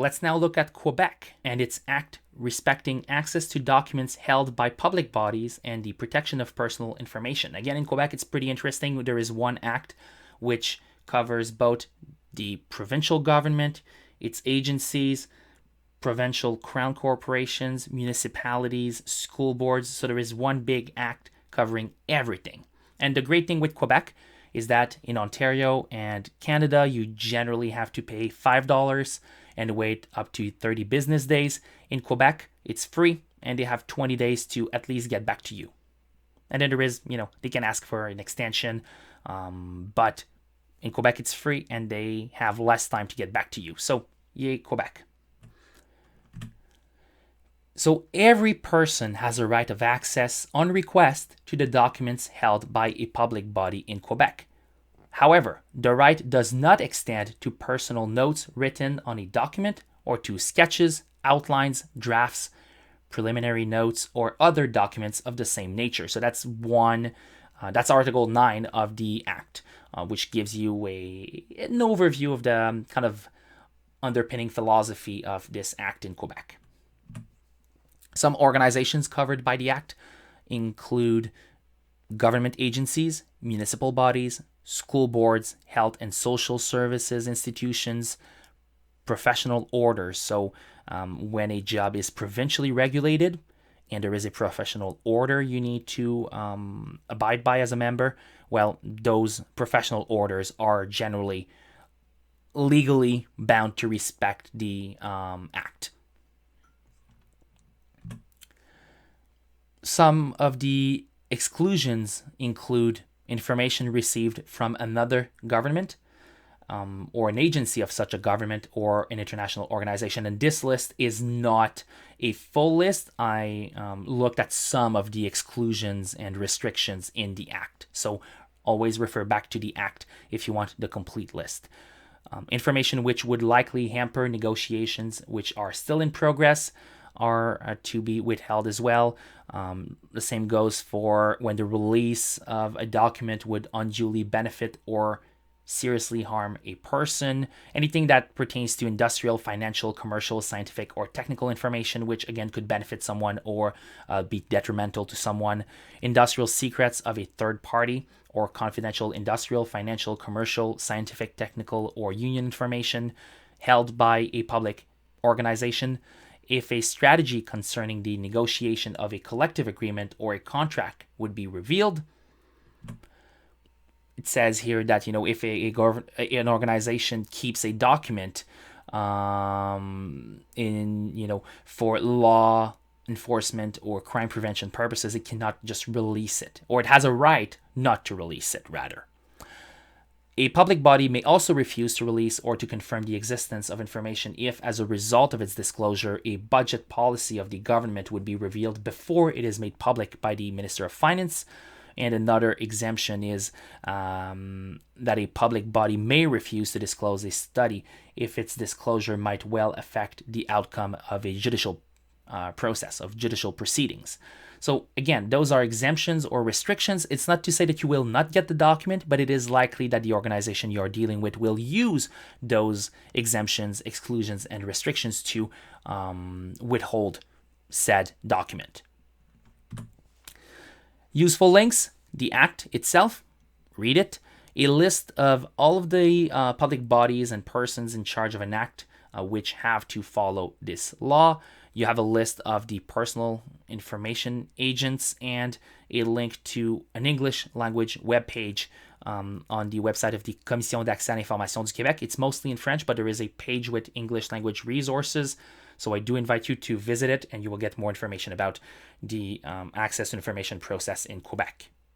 Let's now look at Quebec and its act respecting access to documents held by public bodies and the protection of personal information. Again, in Quebec, it's pretty interesting. There is one act which covers both the provincial government, its agencies, provincial crown corporations, municipalities, school boards. So there is one big act covering everything. And the great thing with Quebec is that in Ontario and Canada, you generally have to pay $5 and wait up to 30 business days. In Quebec, it's free and they have 20 days to at least get back to you. And then there is, they can ask for an extension, but in Quebec, it's free and they have less time to get back to you. So, yay, Quebec. So every person has a right of access on request to the documents held by a public body in Quebec. However, the right does not extend to personal notes written on a document or to sketches, outlines, drafts, preliminary notes, or other documents of the same nature. So that's that's Article 9 of the Act, which gives you an overview of the kind of underpinning philosophy of this Act in Quebec. Some organizations covered by the Act include government agencies, municipal bodies, school boards, health and social services institutions, professional orders. So when a job is provincially regulated and there is a professional order you need to abide by as a member, well, those professional orders are generally legally bound to respect the Act. Some of the exclusions include information received from another government or an agency of such a government or an international organization. And this list is not a full list. I looked at some of the exclusions and restrictions in the Act. So always refer back to the Act if you want the complete list. Information which would likely hamper negotiations which are still in progress are to be withheld as well. The same goes for when the release of a document would unduly benefit or seriously harm a person. Anything that pertains to industrial, financial, commercial, scientific, or technical information, which again could benefit someone or be detrimental to someone. Industrial secrets of a third party or confidential industrial, financial, commercial, scientific, technical, or union information held by a public organization. If a strategy concerning the negotiation of a collective agreement or a contract would be revealed, it says here that if an organization keeps a document for law enforcement or crime prevention purposes, it cannot just release it, or it has a right not to release it, rather. A public body may also refuse to release or to confirm the existence of information if, as a result of its disclosure, a budget policy of the government would be revealed before it is made public by the Minister of Finance. And another exemption is that a public body may refuse to disclose a study if its disclosure might well affect the outcome of a judicial process, of judicial proceedings. So again, those are exemptions or restrictions. It's not to say that you will not get the document, but it is likely that the organization you're dealing with will use those exemptions, exclusions, and restrictions to withhold said document. Useful links, the Act itself, read it. A list of all of the public bodies and persons in charge of an act which have to follow this law. You have a list of the personal information agents and a link to an English language webpage on the website of the Commission d'accès à l'information du Québec. It's mostly in French, but there is a page with English language resources. So I do invite you to visit it and you will get more information about the access to information process in Quebec.